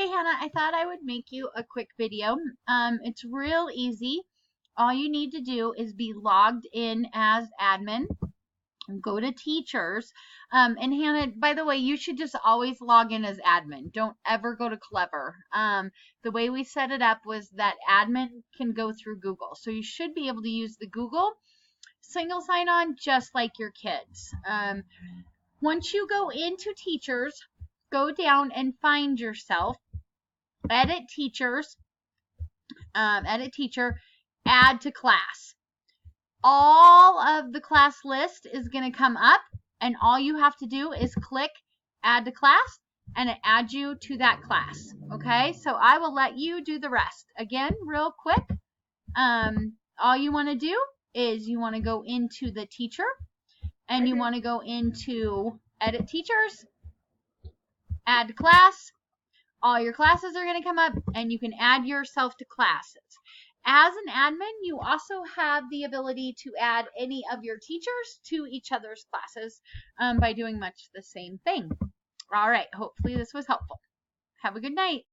Hey Hannah, I thought I would make you a quick video. It's real easy. All you need to do is be logged in as admin. Go to teachers. And Hannah, by the way, you should just always log in as admin. Don't ever go to Clever. The way we set it up was that admin can go through Google. So you should be able to use the Google single sign-on just like your kids. Once you go into teachers, go down and find yourself. Edit teachers, edit teacher, add to class. All of the class list is going to come up, and all you have to do is click add to class, and it adds you to that class. Okay, so I will let you do the rest. Again, real quick, all you want to do is you want to go into the teacher, and you want to go into edit teachers, add class. All your classes are going to come up, and you can add yourself to classes. As an admin, you also have the ability to add any of your teachers to each other's classes by doing much the same thing. All right, hopefully this was helpful. Have a good night.